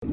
Well,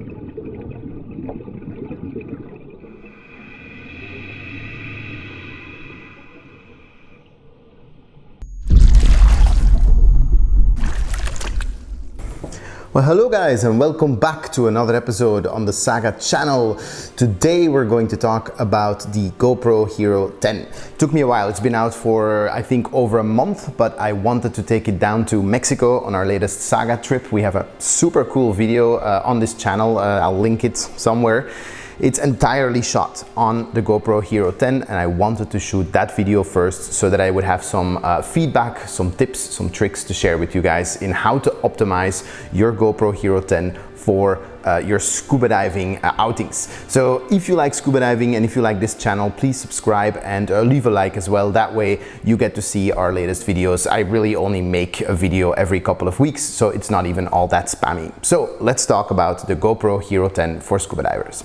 hello guys, and welcome back to another episode on the SAGA channel. Today we're going to talk about the GoPro Hero 10. It took me a while. It's been out for I think over a month, but I wanted to take it down to Mexico on our latest SAGA trip. We have a super cool video on this channel. I'll link it somewhere. It's entirely shot on the GoPro Hero 10, and I wanted to shoot that video first so that I would have some feedback, some tips, some tricks to share with you guys in how to optimize your GoPro Hero 10 for your scuba diving outings. So if you like scuba diving and if you like this channel, please subscribe and leave a like as well. That way you get to see our latest videos. I really only make a video every couple of weeks, so it's not even all that spammy. So let's talk about the GoPro Hero 10 for scuba divers.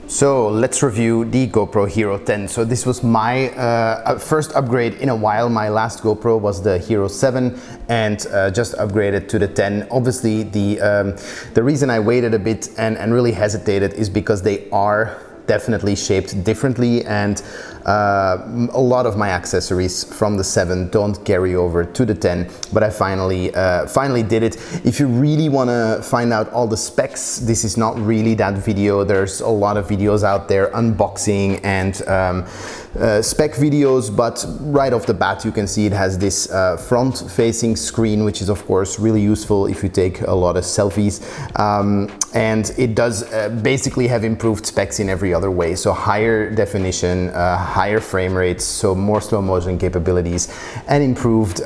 So let's review the GoPro Hero 10. So this was my first upgrade in a while. My last GoPro was the Hero 7 and just upgraded to the 10. Obviously the reason I waited a bit and really hesitated is because they are definitely shaped differently, and a lot of my accessories from the 7 don't carry over to the 10, but I finally did it. If you really want to find out all the specs, this is not really that video. There's a lot of videos out there unboxing and spec videos, but right off the bat you can see it has this front facing screen, which is of course really useful if you take a lot of selfies, and it does basically have improved specs in every other way. So higher definition, higher frame rates, so more slow motion capabilities, and improved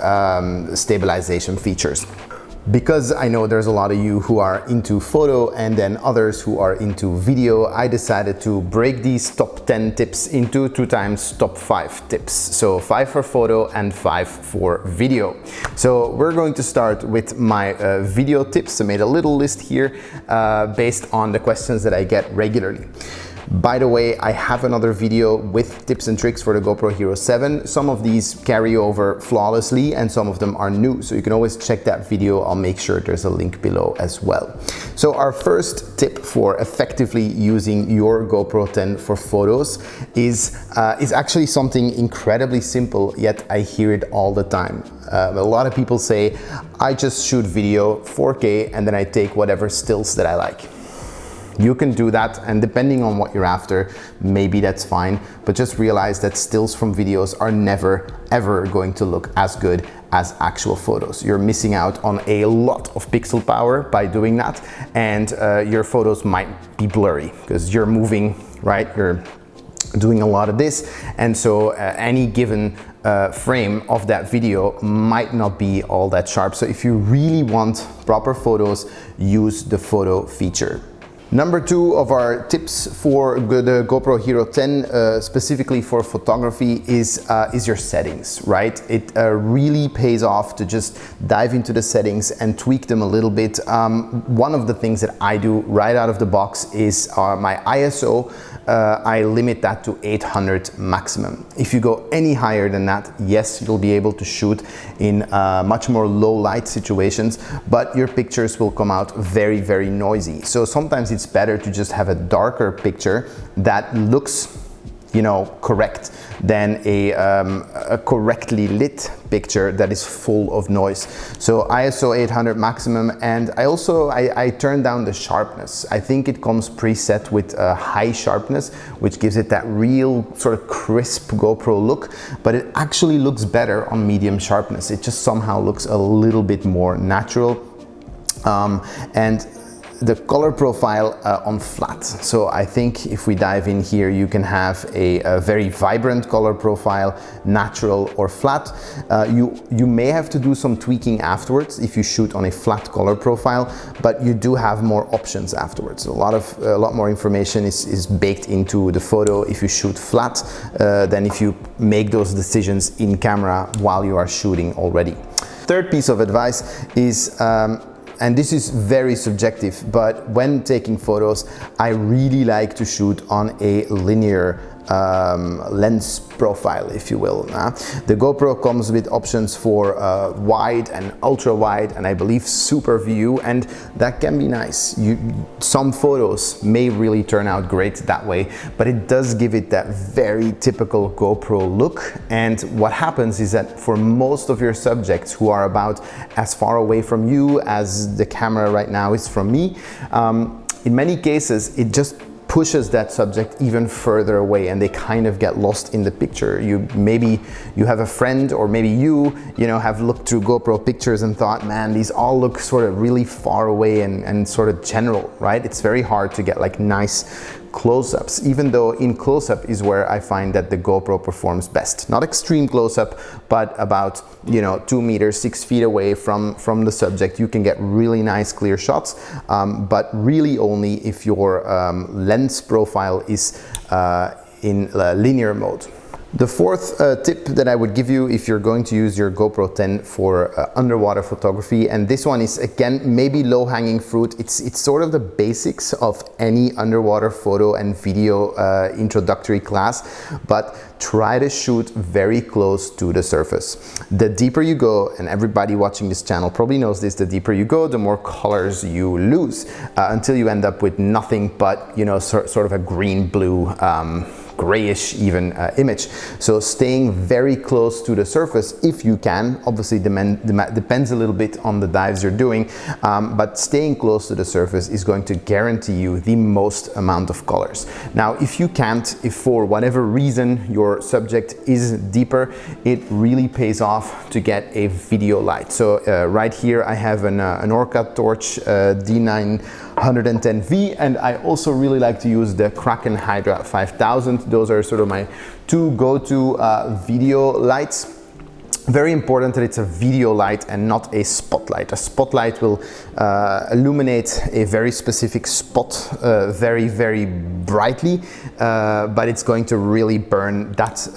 stabilization features. Because I know there's a lot of you who are into photo and then others who are into video, I decided to break these top 10 tips into 2 times top 5 tips. So 5 for photo and 5 for video. So we're going to start with my video tips. I made a little list here based on the questions that I get regularly. By the way, I have another video with tips and tricks for the GoPro Hero 7. Some of these carry over flawlessly and some of them are new, so you can always check that video. I'll make sure there's a link below as well. So our first tip for effectively using your GoPro 10 for photos is actually something incredibly simple, yet I hear it all the time. A lot of people say, I just shoot video 4K and then I take whatever stills that I like. You can do that, and depending on what you're after, maybe that's fine, but just realize that stills from videos are never ever going to look as good as actual photos. You're missing out on a lot of pixel power by doing that, and your photos might be blurry because you're moving, right? You're doing a lot of this, and so any given frame of that video might not be all that sharp. So if you really want proper photos, use the photo feature. Number 2 of our tips for the GoPro Hero 10, specifically for photography, is your settings, right? It really pays off to just dive into the settings and tweak them a little bit. One of the things that I do right out of the box is my ISO. I limit that to 800 maximum. If you go any higher than that, yes, you'll be able to shoot in much more low light situations, but your pictures will come out very, very noisy. So sometimes it's better to just have a darker picture that looks, you know, correct, than a correctly lit picture that is full of noise. So ISO 800 maximum, and I turn down the sharpness. I think it comes preset with high sharpness, which gives it that real sort of crisp GoPro look, but it actually looks better on medium sharpness. It just somehow looks a little bit more natural. And the color profile on flat. So I think if we dive in here, you can have a very vibrant color profile, natural or flat. You may have to do some tweaking afterwards if you shoot on a flat color profile, but you do have more options afterwards. A lot more information is baked into the photo if you shoot flat than if you make those decisions in camera while you are shooting already. Third piece of advice is, and this is very subjective, but when taking photos, I really like to shoot on a linear lens profile, if you will. The GoPro comes with options for wide and ultra wide, and I believe super view, and that can be nice. Some photos may really turn out great that way, but it does give it that very typical GoPro look. And what happens is that for most of your subjects who are about as far away from you as the camera right now is from me, in many cases it just pushes that subject even further away, and they kind of get lost in the picture. Maybe you have a friend, or maybe you have looked through GoPro pictures and thought, man, these all look sort of really far away and sort of general, right? It's very hard to get like nice close-ups, even though in close-up is where I find that the GoPro performs best. Not extreme close-up, but about 2 meters, 6 feet away from the subject, you can get really nice clear shots, but really only if your lens profile is in linear mode. The fourth tip that I would give you if you're going to use your GoPro 10 for underwater photography, and this one is again maybe low-hanging fruit, it's sort of the basics of any underwater photo and video introductory class, but try to shoot very close to the surface. The deeper you go, and everybody watching this channel probably knows this, the deeper you go, the more colors you lose, until you end up with nothing but sort of a green-blue grayish even image. So staying very close to the surface if you can, obviously depends a little bit on the dives you're doing, but staying close to the surface is going to guarantee you the most amount of colors. Now if you can't, if for whatever reason your subject is deeper, it really pays off to get a video light. So right here I have an Orca torch D910V, and I also really like to use the Kraken Hydra 5000. Those are sort of my two go-to video lights. Very important that it's a video light and not a spotlight. A spotlight will illuminate a very specific spot very, very brightly, but it's going to really burn that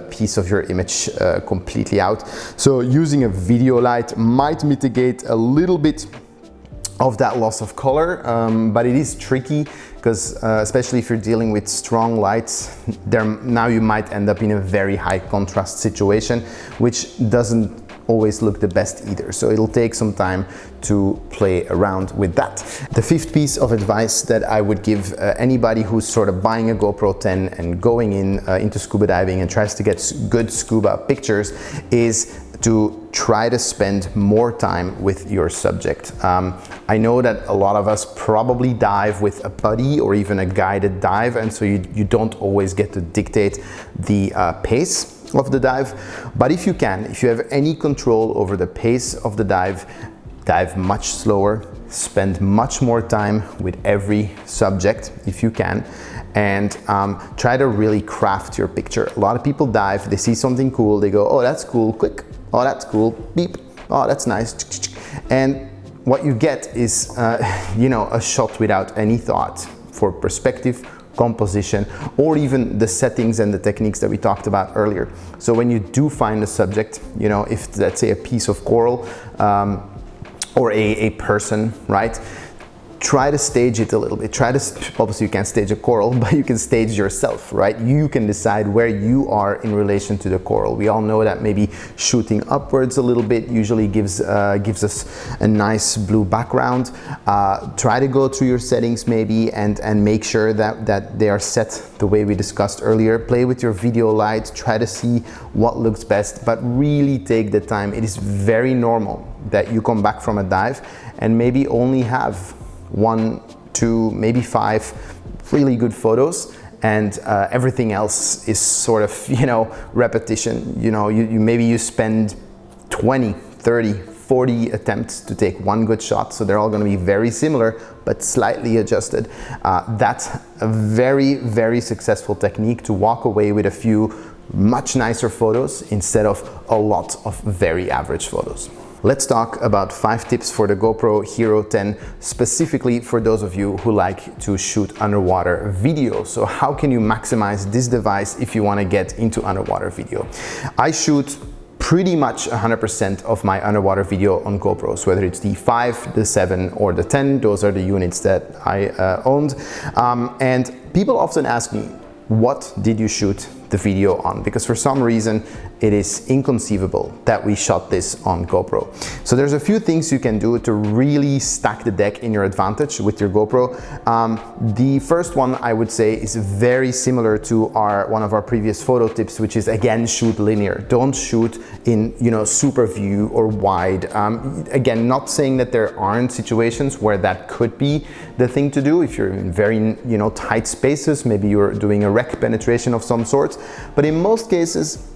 piece of your image completely out. So using a video light might mitigate a little bit of that loss of color, but it is tricky because especially if you're dealing with strong lights, now you might end up in a very high contrast situation, which doesn't always look the best either. So it'll take some time to play around with that. The fifth piece of advice that I would give anybody who's sort of buying a GoPro 10 and going into scuba diving and tries to get good scuba pictures is to try to spend more time with your subject. I know that a lot of us probably dive with a buddy or even a guided dive, and so you don't always get to dictate the pace of the dive, but if you can, if you have any control over the pace of the dive much slower, spend much more time with every subject if you can, and try to really craft your picture. A lot of people dive, they see something cool, they go, oh that's cool, click, oh that's cool, beep, oh that's nice, and what you get is a shot without any thought for perspective, composition, or even the settings and the techniques that we talked about earlier. So when you do find a subject, if let's say a piece of coral or a person, right? Try to stage it a little bit. Obviously you can't stage a coral, but you can stage yourself, right? You can decide where you are in relation to the coral. We all know that maybe shooting upwards a little bit usually gives us a nice blue background. Try to go through your settings maybe and make sure that they are set the way we discussed earlier. Play with your video light, try to see what looks best, but really take the time. It is very normal that you come back from a dive and maybe only have 1, 2, maybe 5 really good photos, and everything else is sort of repetition. Maybe you spend 20, 30, 40 attempts to take one good shot, so they're all going to be very similar but slightly adjusted. That's a very, very successful technique to walk away with a few much nicer photos instead of a lot of very average photos. Let's talk about 5 tips for the GoPro Hero 10, specifically for those of you who like to shoot underwater video. So how can you maximize this device if you want to get into underwater video? I shoot pretty much 100% of my underwater video on GoPros, whether it's the 5, the 7 or the 10. Those are the units that I owned. And people often ask me, what did you shoot the video on? Because for some reason it is inconceivable that we shot this on GoPro. So there's a few things you can do to really stack the deck in your advantage with your GoPro. The first one I would say is very similar to one of our previous photo tips, which is again, shoot linear. Don't shoot in super view or wide. Again, not saying that there aren't situations where that could be the thing to do. If you're in very tight spaces, maybe you're doing a rec penetration of some sort. But in most cases,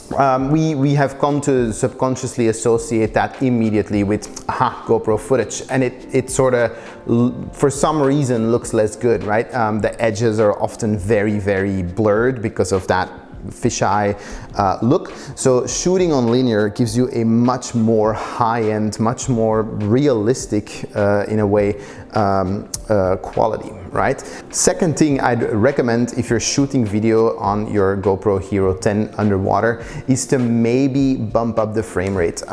we have come to subconsciously associate that immediately with GoPro footage, and it sort of, for some reason, looks less good, right? The edges are often very, very blurred because of that fisheye look. So shooting on linear gives you a much more high-end, much more realistic, in a way, quality, right? Second thing I'd recommend if you're shooting video on your GoPro Hero 10 underwater is to maybe bump up the frame rate.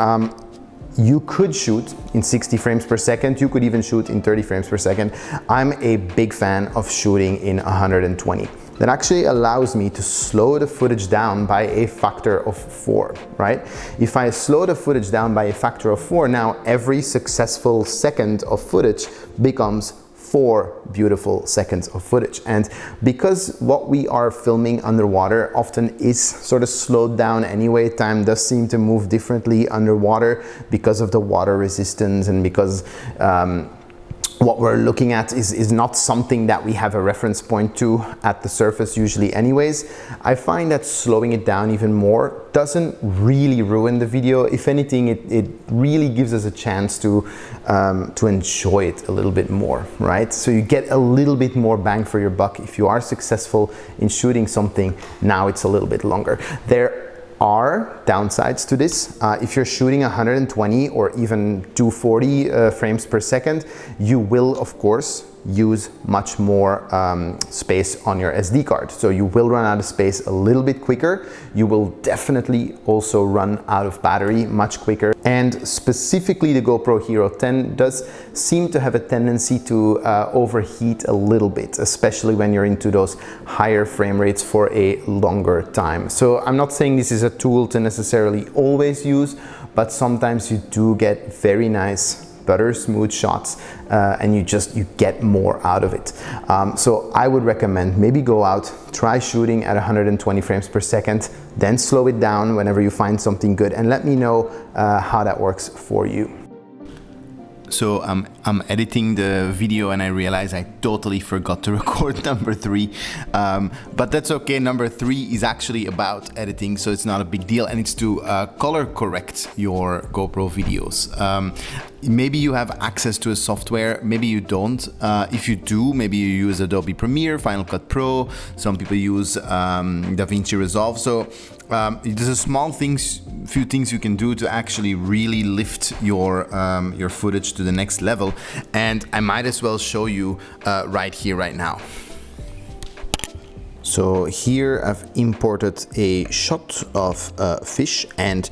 You could shoot in 60 frames per second, you could even shoot in 30 frames per second. I'm a big fan of shooting in 120. That actually allows me to slow the footage down by a factor of 4, right? If I slow the footage down by a factor of 4, now every successful second of footage becomes 4 beautiful seconds of footage. And because what we are filming underwater often is sort of slowed down anyway, time does seem to move differently underwater because of the water resistance and because what we're looking at is not something that we have a reference point to at the surface usually anyways. I find that slowing it down even more doesn't really ruin the video. If anything, it really gives us a chance to enjoy it a little bit more, right? So you get a little bit more bang for your buck. If you are successful in shooting something, now it's a little bit longer. There are downsides to this. If you're shooting 120 or even 240 frames per second, you will of course use much more space on your SD card. So you will run out of space a little bit quicker. You will definitely also run out of battery much quicker. And specifically the GoPro Hero 10 does seem to have a tendency to overheat a little bit, especially when you're into those higher frame rates for a longer time. So I'm not saying this is a tool to necessarily always use, but sometimes you do get very nice butter smooth shots and you get more out of it. So I would recommend maybe go out, try shooting at 120 frames per second, then slow it down whenever you find something good, and let me know how that works for you. So I'm editing the video and I realize I totally forgot to record number 3, but that's okay. Number 3 is actually about editing, so it's not a big deal, and it's to color correct your GoPro videos. Maybe you have access to a software, maybe you don't. If you do, maybe you use Adobe Premiere, Final Cut Pro, some people use DaVinci Resolve. So there's a few things you can do to actually really lift your footage to the next level, and I might as well show you right here, right now. So here I've imported a shot of fish, and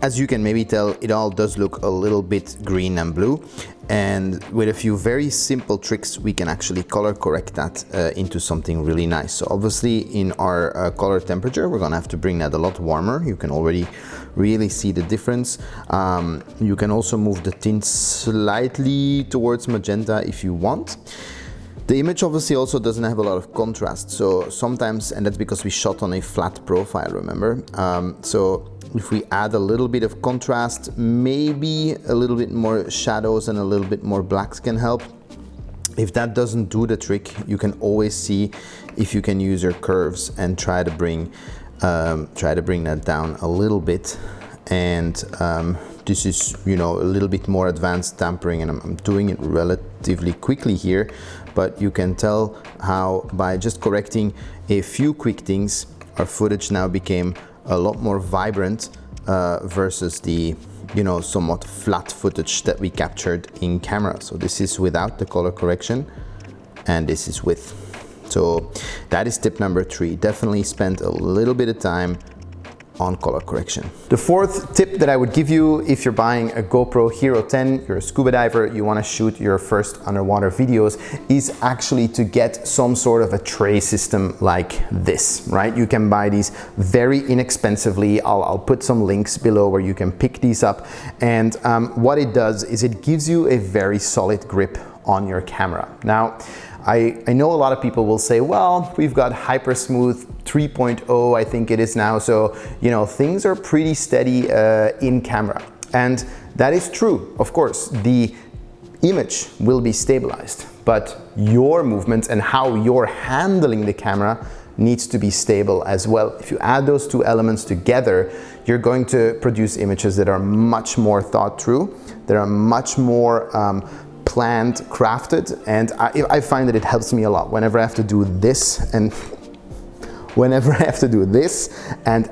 as you can maybe tell, it all does look a little bit green and blue. And with a few very simple tricks, we can actually color correct that into something really nice. So obviously in our color temperature, we're gonna have to bring that a lot warmer. You can already really see the difference. You can also move the tint slightly towards magenta if you want. The image obviously also doesn't have a lot of contrast, so sometimes, and that's because we shot on a flat profile, remember? So if we add a little bit of contrast, maybe a little bit more shadows and a little bit more blacks can help. If that doesn't do the trick, you can always see if you can use your curves and try to bring that down a little bit. And this is, a little bit more advanced tampering, and I'm doing it relatively quickly here, but you can tell how by just correcting a few quick things, our footage now became a lot more vibrant versus the somewhat flat footage that we captured in camera. So this is without the color correction, and this is with. So that is tip number 3. Definitely spend a little bit of time on color correction. The fourth tip that I would give you if you're buying a GoPro Hero 10, you're a scuba diver, you want to shoot your first underwater videos, is actually to get some sort of a tray system like this, right? You can buy these very inexpensively. I'll put some links below where you can pick these up. And what it does is it gives you a very solid grip on your camera. Now, I know a lot of people will say, well, we've got Hyper Smooth 3.0, I think it is now. So, you know, things are pretty steady in camera. And that is true. Of course, the image will be stabilized, but your movements and how you're handling the camera needs to be stable as well. If you add those two elements together, you're going to produce images that are much more thought through, that are much more planned, crafted, and I find that it helps me a lot whenever I have to do this and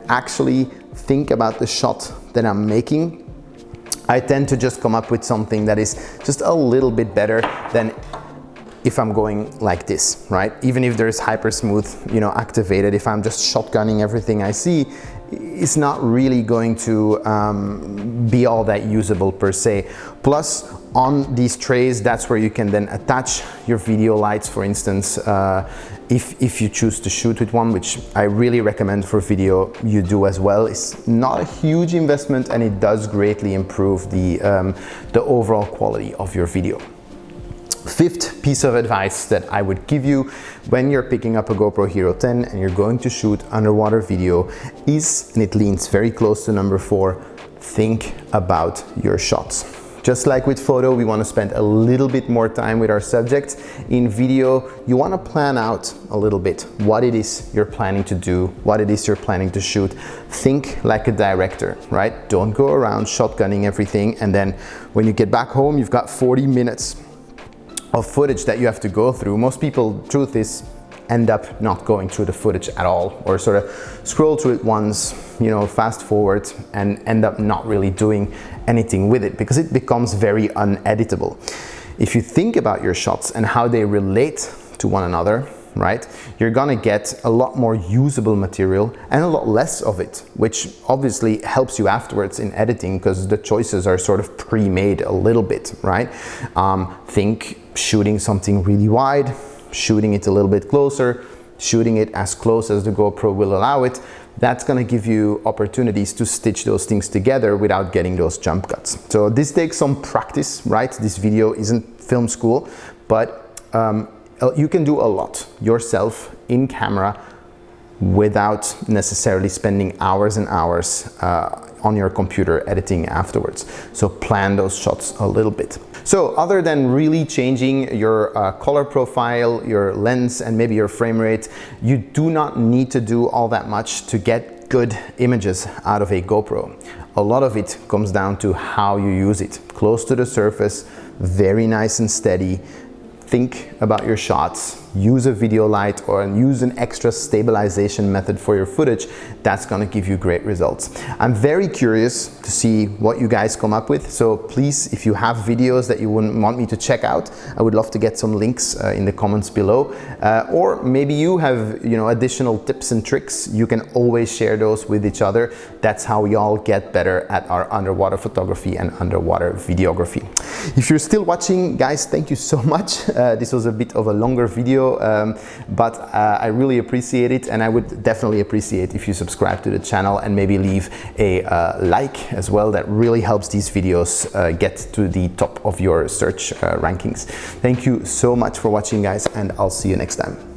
actually think about the shot that I'm making. I tend to just come up with something that is just a little bit better than if I'm going like this, right? Even if there's Hyper Smooth, you know, activated, if I'm just shotgunning everything I see, it's not really going to be all that usable per se. Plus, on these trays, that's where you can then attach your video lights, for instance, if you choose to shoot with one, which I really recommend for video you do as well. It's not a huge investment and it does greatly improve the overall quality of your video. Fifth piece of advice that I would give you when you're picking up a GoPro Hero 10 and you're going to shoot underwater video is, and it leans very close to number 4, think about your shots. Just like with photo, we want to spend a little bit more time with our subjects. In video, you want to plan out a little bit what it is you're planning to do, what it is you're planning to shoot. Think like a director, right? Don't go around shotgunning everything and then when you get back home, you've got 40 minutes of footage that you have to go through. Most people, truth is, end up not going through the footage at all, or sort of scroll through it once, you know, fast forward, and end up not really doing anything with it because it becomes very uneditable. If you think about your shots and how they relate to one another, right, you're gonna get a lot more usable material and a lot less of it, which obviously helps you afterwards in editing because the choices are sort of pre-made a little bit, right? Think shooting something really wide, shooting it a little bit closer, shooting it as close as the GoPro will allow it. That's gonna give you opportunities to stitch those things together without getting those jump cuts. So this takes some practice, right? This video isn't film school, but you can do a lot yourself in camera without necessarily spending hours and hours on your computer editing afterwards. So plan those shots a little bit. So other than really changing your color profile, your lens, and maybe your frame rate, you do not need to do all that much to get good images out of a GoPro. A lot of it comes down to how you use it. Close to the surface, very nice and steady. Think about your shots, use a video light or use an extra stabilization method for your footage. That's gonna give you great results. I'm very curious to see what you guys come up with. So please, if you have videos that you wouldn't want me to check out, I would love to get some links in the comments below. Or maybe you have, you know, additional tips and tricks. You can always share those with each other. That's how we all get better at our underwater photography and underwater videography. If you're still watching, guys, thank you so much. This was a bit of a longer video, but I really appreciate it, and I would definitely appreciate if you subscribe to the channel and maybe leave a like as well. That really helps these videos get to the top of your search rankings. Thank you so much for watching, guys, and I'll see you next time.